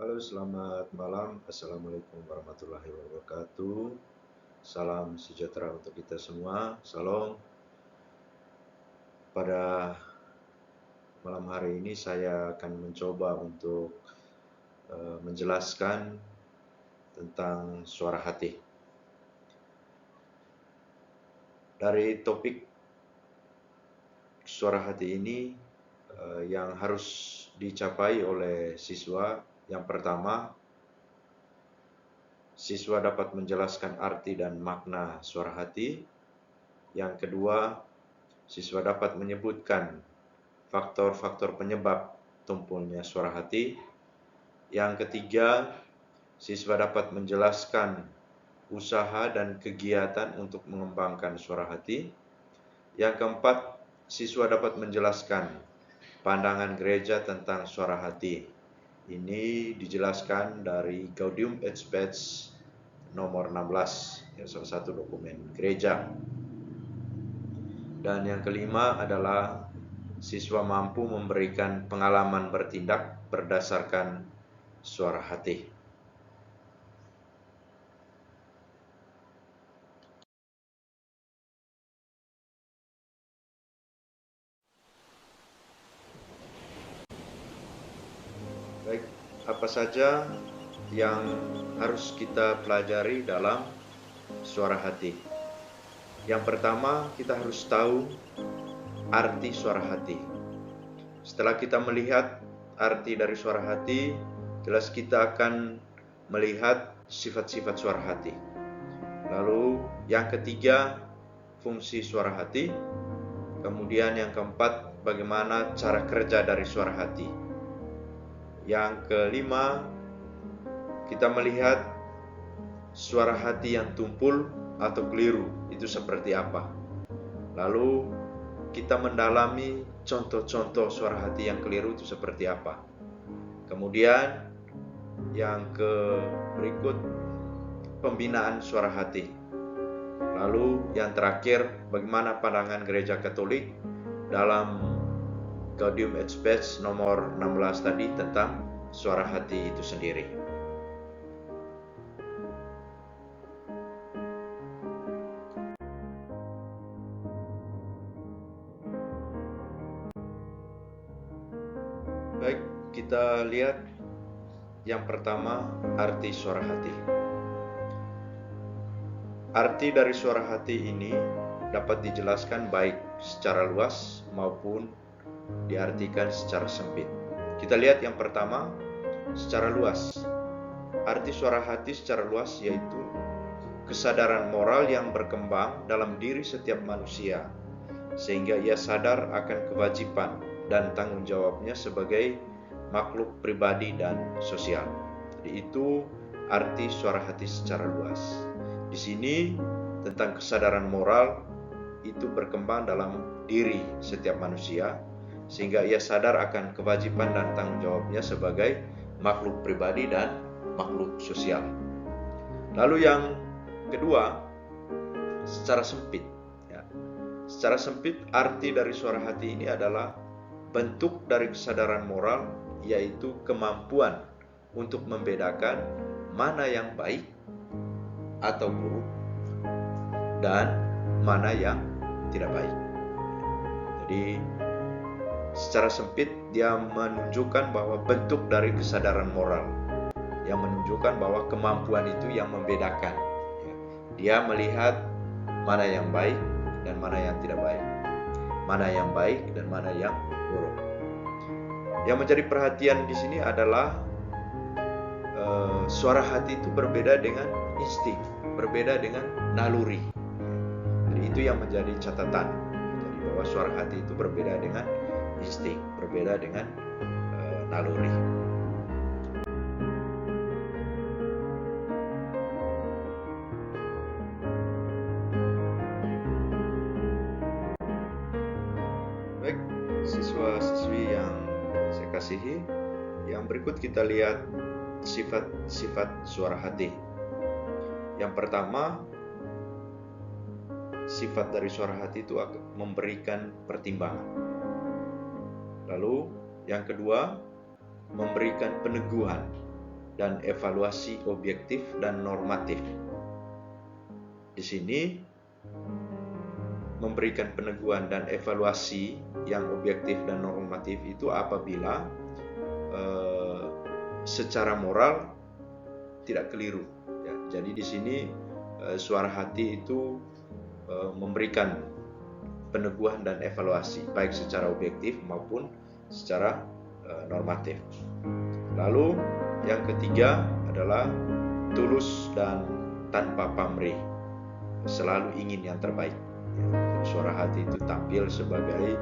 Halo, selamat malam. Assalamualaikum warahmatullahi wabarakatuh. Salam sejahtera untuk kita semua. Salam. Pada malam hari ini saya akan mencoba untuk menjelaskan tentang suara hati. Dari topik suara hati ini yang harus dicapai oleh siswa, yang pertama, siswa dapat menjelaskan arti dan makna suara hati. Yang kedua, siswa dapat menyebutkan faktor-faktor penyebab tumpulnya suara hati. Yang ketiga, siswa dapat menjelaskan usaha dan kegiatan untuk mengembangkan suara hati. Yang keempat, siswa dapat menjelaskan pandangan gereja tentang suara hati. Ini dijelaskan dari Gaudium et Spes nomor 16, ya, salah satu dokumen gereja. Dan yang kelima adalah siswa mampu memberikan pengalaman bertindak berdasarkan suara hati. Baik, apa saja yang harus kita pelajari dalam suara hati? Yang pertama, kita harus tahu arti suara hati. Setelah kita melihat arti dari suara hati, jelas kita akan melihat sifat-sifat suara hati. Lalu yang ketiga, fungsi suara hati. Kemudian yang keempat, bagaimana cara kerja dari suara hati. Yang kelima, kita melihat suara hati yang tumpul atau keliru itu seperti apa. Lalu kita mendalami contoh-contoh suara hati yang keliru itu seperti apa. Kemudian yang berikut, pembinaan suara hati. Lalu yang terakhir, bagaimana pandangan Gereja Katolik dalam Gaudium et Spes nomor 16 tadi tentang suara hati itu sendiri. Baik, kita lihat yang pertama, arti suara hati. Arti dari suara hati ini dapat dijelaskan baik secara luas maupun diartikan secara sempit. Kita lihat yang pertama, secara luas. Arti suara hati secara luas yaitu kesadaran moral yang berkembang dalam diri setiap manusia, sehingga ia sadar akan kewajiban dan tanggung jawabnya sebagai makhluk pribadi dan sosial. Jadi itu arti suara hati secara luas. Di sini tentang kesadaran moral itu berkembang dalam diri setiap manusia, sehingga ia sadar akan kewajiban dan tanggung jawabnya sebagai makhluk pribadi dan makhluk sosial. Lalu yang kedua, secara sempit. Secara sempit, arti dari suara hati ini adalah bentuk dari kesadaran moral, yaitu kemampuan untuk membedakan mana yang baik atau buruk dan mana yang tidak baik. Jadi secara sempit dia menunjukkan bahwa bentuk dari kesadaran moral yang menunjukkan bahwa kemampuan itu yang membedakan. Dia melihat mana yang baik dan mana yang tidak baik, mana yang baik dan mana yang buruk. Yang menjadi perhatian di sini adalah suara hati itu berbeda dengan insting, berbeda dengan naluri. Jadi itu yang menjadi catatan. Jadi bahwa suara hati itu berbeda dengan insting, berbeda dengan naluri. Baik, siswa-siswi yang saya kasihi, yang berikut kita lihat sifat-sifat suara hati. Yang pertama, sifat dari suara hati itu akan memberikan pertimbangan. Lalu yang kedua, memberikan peneguhan. dan evaluasi objektif dan normatif. Di sini memberikan peneguhan dan evaluasi yang objektif dan normatif itu apabila secara moral tidak keliru. Ya, jadi di sini suara hati itu memberikan peneguhan dan evaluasi baik secara objektif maupun secara normatif. Lalu yang ketiga adalah tulus dan tanpa pamrih, selalu ingin yang terbaik. Jadi suara hati itu tampil sebagai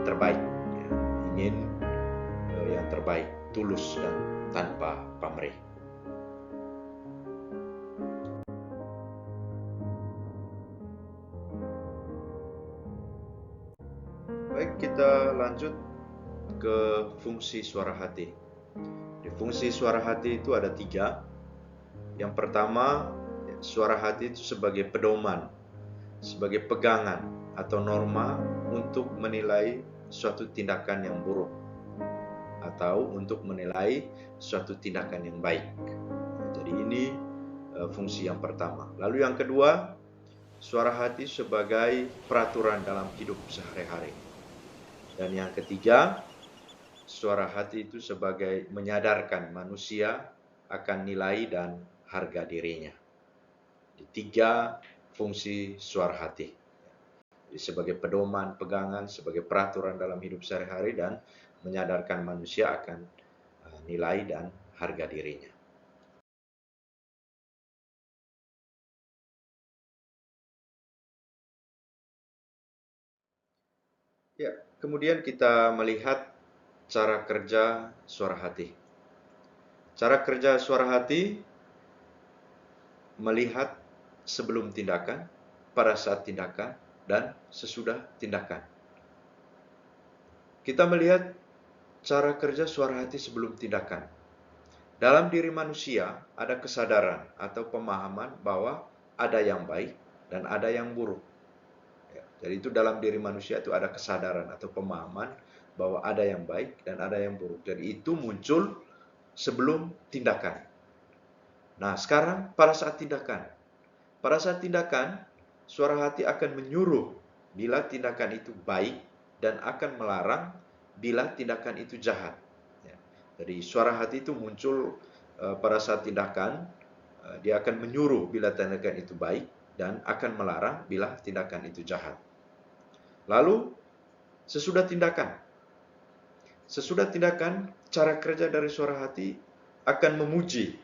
terbaik, ya, ingin yang terbaik, tulus dan tanpa pamrih. Baik, kita lanjut ke fungsi suara hati. Di fungsi suara hati itu ada 3. Yang pertama, suara hati itu sebagai pedoman, sebagai pegangan atau norma untuk menilai suatu tindakan yang buruk atau untuk menilai suatu tindakan yang baik. Jadi ini fungsi yang pertama. Lalu yang kedua, suara hati sebagai peraturan dalam hidup sehari-hari. Dan yang ketiga, suara hati itu sebagai menyadarkan manusia akan nilai dan harga dirinya. 3 fungsi suara hati. Jadi sebagai pedoman, pegangan, sebagai peraturan dalam hidup sehari-hari dan menyadarkan manusia akan nilai dan harga dirinya. Ya, kemudian kita melihat cara kerja suara hati. Cara kerja suara hati melihat sebelum tindakan, pada saat tindakan, dan sesudah tindakan. Kita melihat cara kerja suara hati sebelum tindakan. Dalam diri manusia ada kesadaran atau pemahaman bahwa ada yang baik dan ada yang buruk. Ya, jadi itu dalam diri manusia itu ada kesadaran atau pemahaman bahwa ada yang baik dan ada yang buruk. Jadi itu muncul sebelum tindakan. Nah, sekarang pada saat tindakan. Pada saat tindakan, suara hati akan menyuruh bila tindakan itu baik dan akan melarang bila tindakan itu jahat. Ya. Jadi suara hati itu muncul pada saat tindakan, dia akan menyuruh bila tindakan itu baik dan akan melarang bila tindakan itu jahat. Lalu sesudah tindakan. Sesudah tindakan, cara kerja dari suara hati akan memuji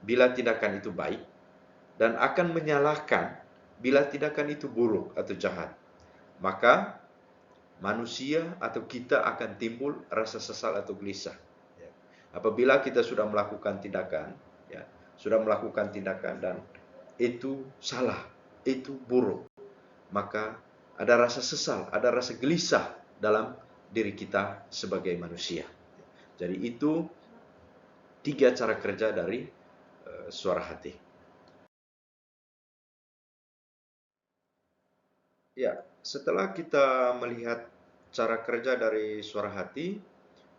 bila tindakan itu baik dan akan menyalahkan bila tindakan itu buruk atau jahat. Maka manusia atau kita akan timbul rasa sesal atau gelisah. Apabila kita sudah melakukan tindakan, ya, sudah melakukan tindakan dan itu salah, itu buruk, maka ada rasa sesal, ada rasa gelisah dalam diri kita sebagai manusia. Jadi itu 3 cara kerja dari suara hati. Ya, setelah kita melihat cara kerja dari suara hati,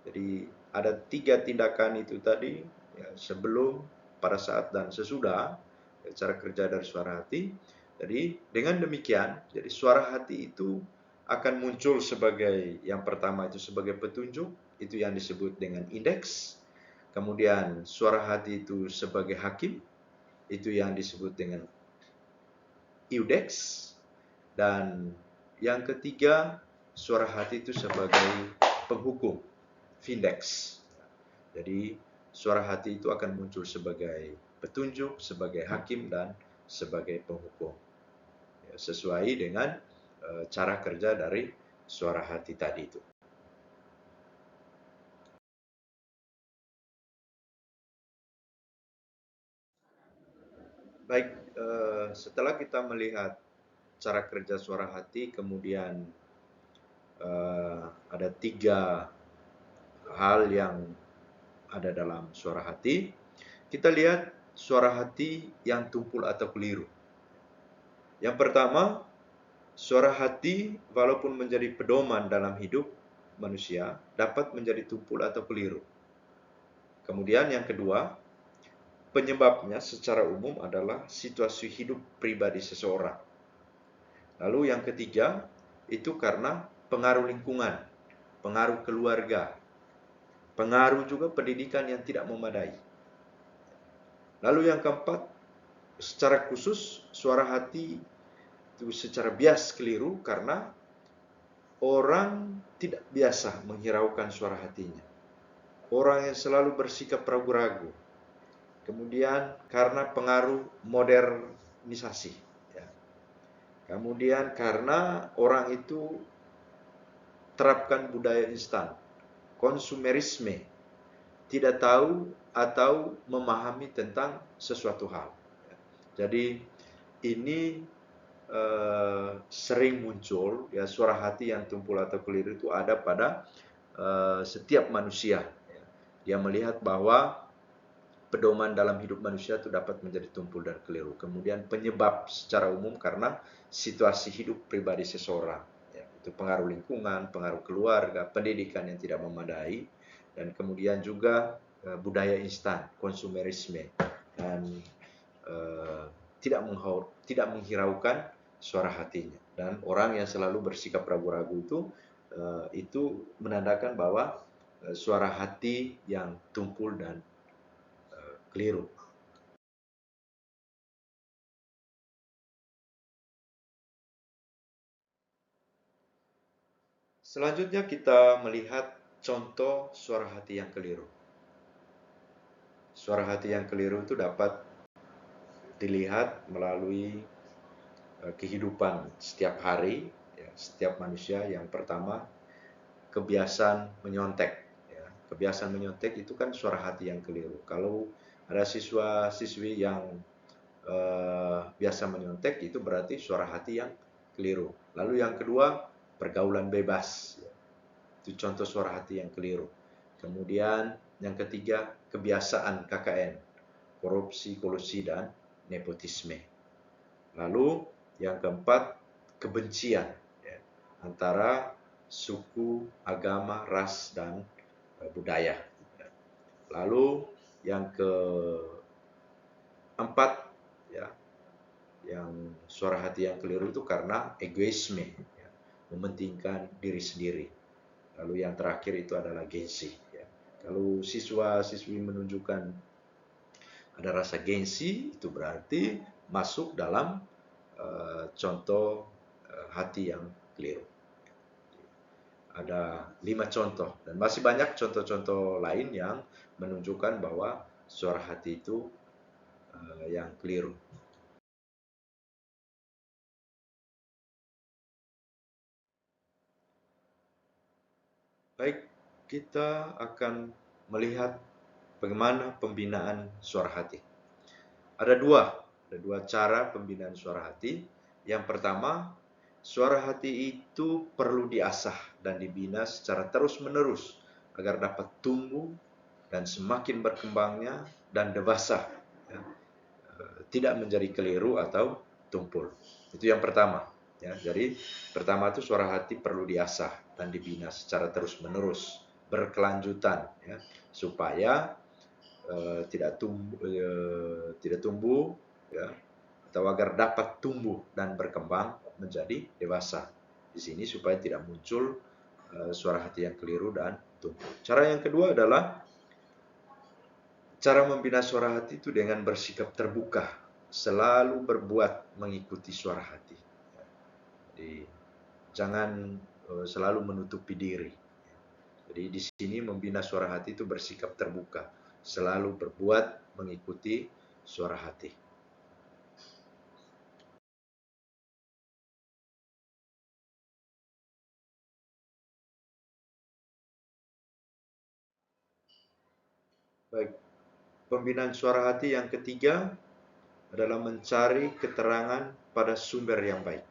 jadi ada 3 tindakan itu tadi, ya, sebelum, pada saat, dan sesudah, ya, cara kerja dari suara hati. Jadi dengan demikian, jadi suara hati itu akan muncul sebagai yang pertama itu sebagai petunjuk, itu yang disebut dengan indeks. Kemudian suara hati itu sebagai hakim, itu yang disebut dengan iudex. Dan yang ketiga, suara hati itu sebagai penghukum, findex. Jadi suara hati itu akan muncul sebagai petunjuk, sebagai hakim, dan sebagai penghukum, ya, sesuai dengan cara kerja dari suara hati tadi itu. Baik, setelah kita melihat cara kerja suara hati, kemudian ada 3 hal yang ada dalam suara hati. Kita lihat suara hati yang tumpul atau keliru. Yang pertama, suara hati walaupun menjadi pedoman dalam hidup manusia dapat menjadi tumpul atau keliru. Kemudian yang kedua, penyebabnya secara umum adalah situasi hidup pribadi seseorang. Lalu yang ketiga, itu karena pengaruh lingkungan, pengaruh keluarga, pengaruh juga pendidikan yang tidak memadai. Lalu yang keempat, secara khusus suara hati itu secara bias keliru karena orang tidak biasa menghiraukan suara hatinya. Orang yang selalu bersikap ragu-ragu. Kemudian karena pengaruh modernisasi. Ya. Kemudian karena orang itu terapkan budaya instan, konsumerisme, tidak tahu atau memahami tentang sesuatu hal. Jadi ini sering muncul ya, suara hati yang tumpul atau keliru itu ada pada setiap manusia. Dia melihat bahwa pedoman dalam hidup manusia itu dapat menjadi tumpul dan keliru. Kemudian penyebab secara umum karena situasi hidup pribadi seseorang. Ya, itu pengaruh lingkungan, pengaruh keluarga, pendidikan yang tidak memadai, dan kemudian juga budaya instan, konsumerisme, dan tidak menghiraukan suara hatinya. Dan orang yang selalu bersikap ragu-ragu itu menandakan bahwa suara hati yang tumpul dan keliru. Selanjutnya kita melihat contoh suara hati yang keliru. Suara hati yang keliru itu dapat dilihat melalui kehidupan setiap hari, ya, setiap manusia. Yang pertama, kebiasaan menyontek. Ya. Kebiasaan menyontek itu kan suara hati yang keliru. Kalau ada siswa-siswi yang biasa menyontek, itu berarti suara hati yang keliru. Lalu yang kedua, pergaulan bebas. Ya. Itu contoh suara hati yang keliru. Kemudian yang ketiga, kebiasaan KKN, korupsi, kolusi, dan nepotisme. Lalu yang keempat, kebencian ya, antara suku, agama, ras, dan budaya. Lalu yang keempat, ya, yang suara hati yang keliru itu karena egoisme, ya, mementingkan diri sendiri. Lalu yang terakhir itu adalah gengsi. Ya. Kalau siswa-siswi menunjukkan ada rasa gengsi, itu berarti masuk dalam contoh hati yang keliru. Ada 5 contoh dan masih banyak contoh-contoh lain yang menunjukkan bahwa suara hati itu yang keliru. Baik, kita akan melihat bagaimana pembinaan suara hati. Ada dua cara pembinaan suara hati. Yang pertama, suara hati itu perlu diasah dan dibina secara terus-menerus agar dapat tumbuh dan semakin berkembangnya dan dewasa, ya, tidak menjadi keliru atau tumpul. Itu yang pertama. Ya, jadi pertama itu suara hati perlu diasah dan dibina secara terus-menerus, berkelanjutan, ya, supaya tidak tumbuh, ya, atau agar dapat tumbuh dan berkembang menjadi dewasa. Di sini supaya tidak muncul suara hati yang keliru dan tumbuh. Cara yang kedua adalah cara membina suara hati itu dengan bersikap terbuka, selalu berbuat mengikuti suara hati. Jadi jangan selalu menutupi diri. Jadi di sini membina suara hati itu bersikap terbuka, selalu berbuat mengikuti suara hati. Baik, pembinaan suara hati yang ketiga adalah mencari keterangan pada sumber yang baik.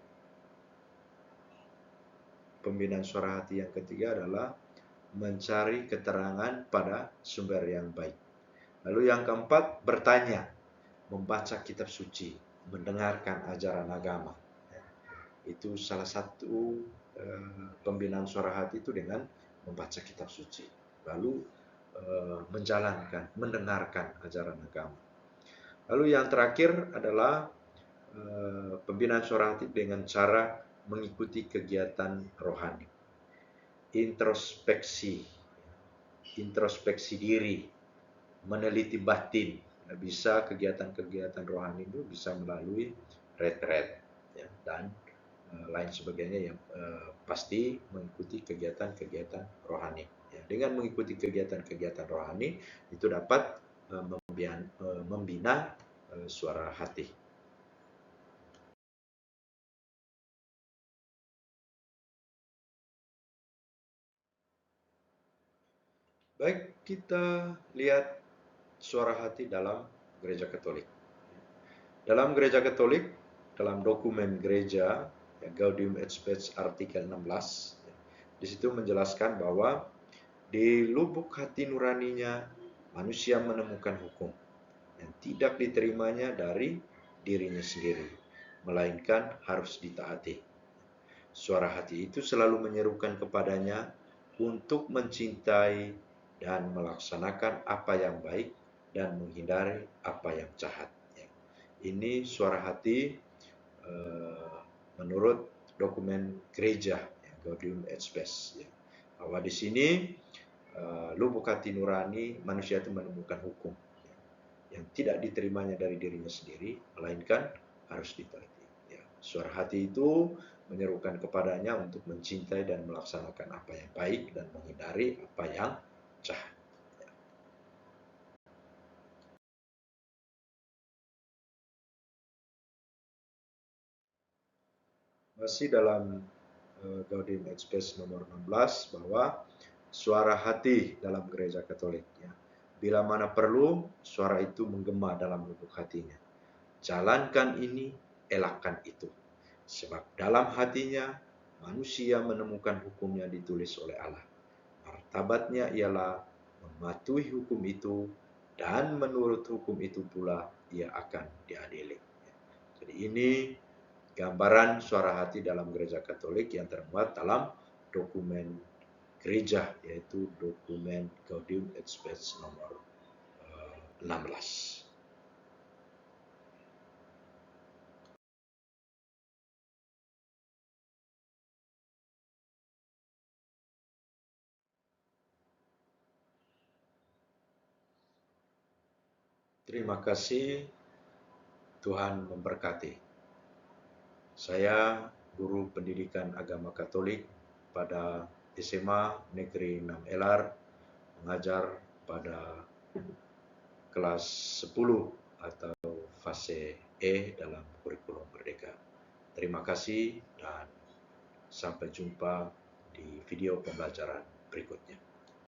Pembinaan suara hati yang ketiga adalah mencari keterangan pada sumber yang baik. Lalu yang keempat, bertanya, membaca kitab suci, mendengarkan ajaran agama. Itu salah satu pembinaan suara hati itu dengan membaca kitab suci. Lalu menjalankan, mendengarkan ajaran agama. Lalu yang terakhir adalah pembinaan suara hati dengan cara mengikuti kegiatan rohani. Introspeksi diri, meneliti batin. Bisa kegiatan-kegiatan rohani itu bisa melalui retret ya, dan lain sebagainya yang pasti mengikuti kegiatan-kegiatan rohani. Ya, dengan mengikuti kegiatan-kegiatan rohani itu dapat membina suara hati. Baik, kita lihat suara hati dalam gereja Katolik. Dalam gereja Katolik, dalam dokumen gereja Gaudium et Spes artikel 16, di situ menjelaskan bahwa di lubuk hati nuraninya manusia menemukan hukum yang tidak diterimanya dari dirinya sendiri, melainkan harus ditaati. Suara hati itu selalu menyerukan kepadanya untuk mencintai dan melaksanakan apa yang baik dan menghindari apa yang jahat. Ini suara hati menurut dokumen gereja Gaudium et Spes. Bahwa di sini lubuk hati nurani manusia itu menemukan hukum yang tidak diterimanya dari dirinya sendiri, melainkan harus ditaati. Suara hati itu menyerukan kepadanya untuk mencintai dan melaksanakan apa yang baik dan menghindari apa yang jahat. Masih dalam Gaudium et Spes nomor 16 bahwa suara hati dalam gereja Katolik. Bila mana perlu, suara itu menggema dalam lubuk hatinya. Jalankan ini, elakkan itu. Sebab dalam hatinya, manusia menemukan hukum yang ditulis oleh Allah. Martabatnya ialah mematuhi hukum itu, dan menurut hukum itu pula ia akan diadili. Jadi ini gambaran suara hati dalam gereja Katolik yang termuat dalam dokumen gereja, yaitu dokumen Gaudium et Spes nomor 16. Terima kasih, Tuhan memberkati. Saya guru pendidikan agama Katolik pada SMA Negeri 6 LR, mengajar pada kelas 10 atau fase E dalam kurikulum Merdeka. Terima kasih dan sampai jumpa di video pembelajaran berikutnya.